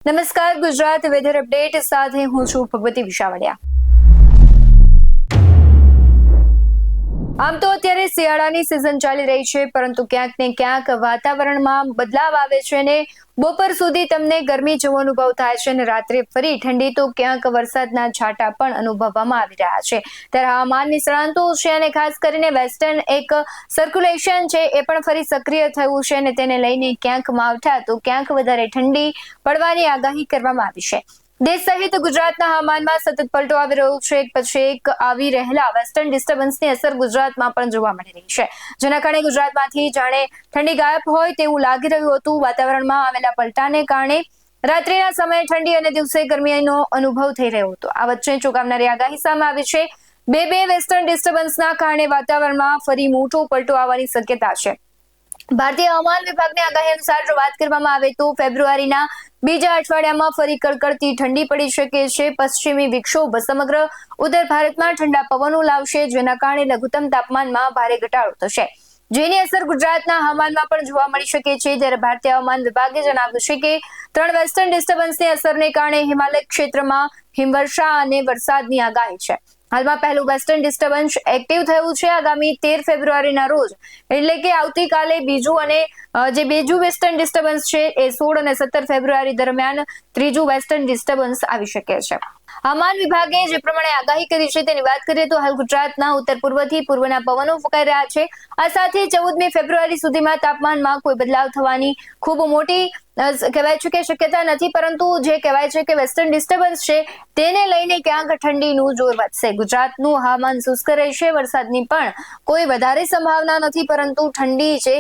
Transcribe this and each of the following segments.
નમસ્કાર, Gujarat weather update સાથે હું છું ભગવતી વિશાવડિયા। આમ તો અત્યારે શિયાળાની સિઝન ચાલી રહી છે, પરંતુ ક્યાંક ને ક્યાંક વાતાવરણમાં બદલાવ આવે છે અને બપોર સુધી તમને ગરમી જેવો અનુભવ થાય છે અને રાત્રે ફરી ઠંડી, તો ક્યાંક વરસાદના છાંટા પણ અનુભવવામાં આવી રહ્યા છે। ત્યારે હવામાન નિષ્ણાંતો છે અને ખાસ કરીને વેસ્ટર્ન એક સર્ક્યુલેશન છે એ પણ ફરી સક્રિય થયું છે અને તેને લઈને ક્યાંક માવઠા તો ક્યાંક વધારે ઠંડી પડવાની આગાહી કરવામાં આવી છે। દેશ સહિત ગુજરાતના હવામાનમાં સતત પલટો આવી રહ્યો છે। એક પછી એક આવી રહેલા વેસ્ટર્ન ડિસ્ટર્બન્સની અસર ગુજરાતમાં પણ જોવા મળી રહી છે, જેના કારણે ગુજરાતમાંથી જાણે ઠંડી ગાયબ હોય તેવું લાગી રહ્યું હતું। વાતાવરણમાં આવેલા પલટાને કારણે રાત્રિના સમયે ઠંડી અને દિવસે ગરમીનો અનુભવ થઈ રહ્યો હતો। આ વચ્ચે ચોંકાવનારી આગાહી સામે આવી છે। બે વેસ્ટર્ન ડિસ્ટર્બન્સના કારણે વાતાવરણમાં ફરી મોટો પલટો આવવાની શક્યતા છે। ભારતીય હવામાન વિભાગની આગાહી અનુસાર જો વાત કરવામાં આવે તો ફેબ્રુઆરીના બીજા અઠવાડિયામાં ફરી કડકડતી ઠંડી પડી શકે છે। પશ્ચિમી વિક્ષોભ સમગ્ર ઉત્તર ભારતમાં ઠંડા પવનો લાવશે, જેના કારણે લઘુત્તમ તાપમાનમાં ભારે ઘટાડો થશે, જેની અસર ગુજરાતના હવામાનમાં પણ જોવા મળી શકે છે। ત્યારે ભારતીય હવામાન વિભાગે જણાવ્યું છે કે 3 વેસ્ટર્ન ડિસ્ટર્બન્સની અસરને કારણે હિમાલય ક્ષેત્રમાં હિમવર્ષા અને વરસાદની આગાહી છે। હાલમાં પહેલું વેસ્ટર્ન ડિસ્ટર્બન્સ એક્ટિવ થયું છે। આગામી 13 ફેબ્રુઆરીના રોજ એટલે કે આવતીકાલે બીજું વેસ્ટર્ન ડિસ્ટર્બન્સ છે એ 16 અને 17 ફેબ્રુઆરી દરમિયાન ત્રીજું વેસ્ટર્ન ડિસ્ટર્બન્સ આવી શકે છે। હવામાન વિભાગે જે પ્રમાણે આગાહી કરી છે તેની વાત કરીએ તો હાલ ગુજરાતના ઉત્તર પૂર્વથી પૂર્વના પવનો ફૂંકાઈ રહ્યા છે। આ સાથે 14મી ફેબ્રુઆરી સુધીમાં તાપમાનમાં કોઈ બદલાવ થવાની ખૂબ મોટી કહેવાય છે કે શક્યતા નથી, પરંતુ જે કહેવાય છે કે વેસ્ટર્ન ડિસ્ટર્બન્સ છે તેને લઈને ક્યાંક ઠંડીનું જોર વધશે। ગુજરાતનું હવામાન શુષ્ક રહેશે, વરસાદની પણ કોઈ વધારે સંભાવના નથી, પરંતુ ઠંડી છે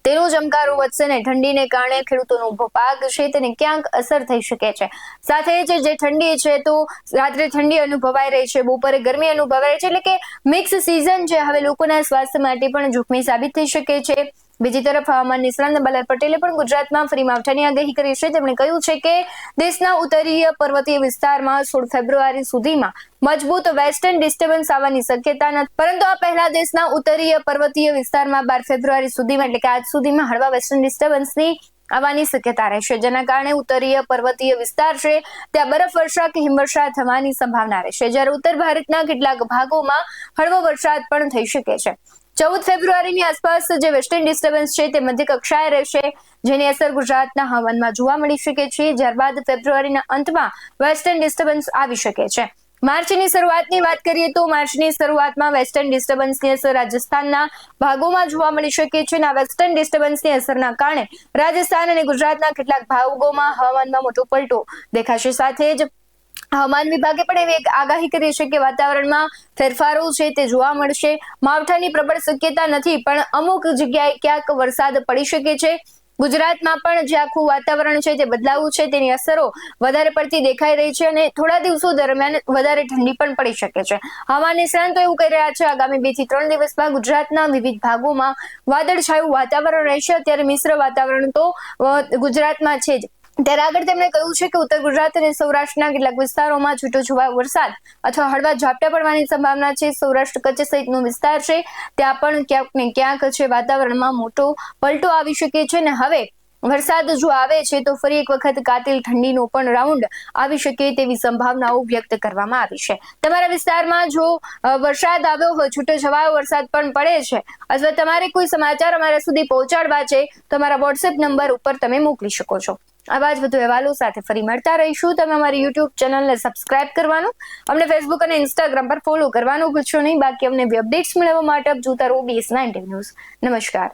તેનો ચમકારો વધશે ને ઠંડીને કારણે ખેડૂતોનો ઉભો પાક છે તેને ક્યાંક અસર થઈ શકે છે। સાથે જ જે ઠંડી છે તો રાત્રે ઠંડી અનુભવાઈ રહી છે, બપોરે ગરમી અનુભવાઈ રહી છે, એટલે કે મિક્સ સિઝન છે હવે લોકોના સ્વાસ્થ્ય માટે પણ જોખમી સાબિત થઈ શકે છે। બીજી તરફ હવામાન નિષ્ણાંત અંબાલાલ પટેલે પણ ગુજરાતમાં ફરી માવઠાની આગાહી કરી છે। તેમણે કહ્યું છે કે દેશના ઉત્તરીય પર્વતીય વિસ્તારમાં 16 ફેબ્રુઆરી સુધીમાં મજબૂત વેસ્ટર્ન ડિસ્ટર્બન્સ આવવાની શક્યતા નથી, પરંતુ આ પહેલા દેશના ઉત્તરીય પર્વતીય વિસ્તારમાં 12 ફેબ્રુઆરી સુધીમાં એટલે કે આજ સુધીમાં હળવા વેસ્ટર્ન ડિસ્ટર્બન્સની આવવાની શક્યતા રહેશે, જેના કારણે ઉત્તરીય પર્વતીય વિસ્તાર છે ત્યાં બરફવર્ષા કે હિમવર્ષા થવાની સંભાવના રહેશે, જ્યારે ઉત્તર ભારતના કેટલાક ભાગોમાં હળવો વરસાદ પણ થઈ શકે છે। 14 ફેબ્રુઆરીની આસપાસ જે વેસ્ટર્ન ડિસ્ટર્બન્સ છે તે મધ્ય કક્ષાએ રહેશે, જેની અસર ગુજરાતના હવામાનમાં જોવા મળી શકે છે। ત્યારબાદ ફેબ્રુઆરીના અંતમાં વેસ્ટર્ન ડિસ્ટર્બન્સ આવી શકે છે। માર્ચની શરૂઆતની વાત કરીએ તો માર્ચની શરૂઆતમાં વેસ્ટર્ન ડિસ્ટર્બન્સની અસર રાજસ્થાનના ભાગોમાં જોવા મળી શકે છે અને આ વેસ્ટર્ન ડિસ્ટર્બન્સની અસરના કારણે રાજસ્થાન અને ગુજરાતના કેટલાક ભાગોમાં હવામાનમાં મોટો પલટો દેખાશે। સાથે જ હવામાન વિભાગે પણ એવી એક આગાહી કરી છે કે વાતાવરણમાં ફેરફારો છે તે જોવા મળશે। માવઠાની પ્રબળ શક્યતા નથી, પણ અમુક જગ્યાએ ક્યાંક વરસાદ પડી શકે છે। ગુજરાતમાં પણ જે આખું વાતાવરણ છે તે બદલાવું છે તેની અસરો વધારે પડતી દેખાઈ રહી છે અને થોડા દિવસો દરમિયાન વધારે ઠંડી પણ પડી શકે છે। હવામાન નિષ્ણાંતો એવું કહી રહ્યા છે આગામી 2 થી 3 દિવસમાં ગુજરાતના વિવિધ ભાગોમાં વાદળછાયું વાતાવરણ રહેશે। અત્યારે મિશ્ર વાતાવરણ તો ગુજરાતમાં છે જ, ત્યારે આગળ તેમણે કહ્યું છે કે ઉત્તર ગુજરાત અને સૌરાષ્ટ્રના કેટલાક વિસ્તારોમાં છૂટોછવાયો વરસાદ અથવા હળવા ઝાપટા પડવાની સંભાવના છે। સૌરાષ્ટ્ર કચ્છ સહિતનો વિસ્તાર છે ત્યાં પણ ક્યાંક ને ક્યાંક છે વાતાવરણમાં મોટો પલટો આવી શકે છે અને હવે વરસાદ જો આવે છે તો ફરી એક વખત કાતિલ ઠંડીનો પણ રાઉન્ડ આવી શકે તેવી સંભાવનાઓ વ્યક્ત કરવામાં આવી છે। તમારા વિસ્તારમાં જો વરસાદ આવ્યો હોય, છૂટોછવાયો વરસાદ પણ પડે છે અથવા તમારે કોઈ સમાચાર અમારા સુધી પહોંચાડવા છે તો અમારા વોટ્સએપ નંબર ઉપર તમે મોકલી શકો છો। આવા જ વધુ અહેવાલો સાથે ફરી મળતા રહીશું। તમે અમારી યુટ્યુબ ચેનલને સબસ્ક્રાઇબ કરવાનું, અમને ફેસબુક અને ઇન્સ્ટાગ્રામ પર ફોલો કરવાનું ભૂલશો નહીં। બાકી અમને અપડેટ્સ મેળવવા માટે આપ જોતા રહો BS19 ન્યૂઝ। નમસ્કાર।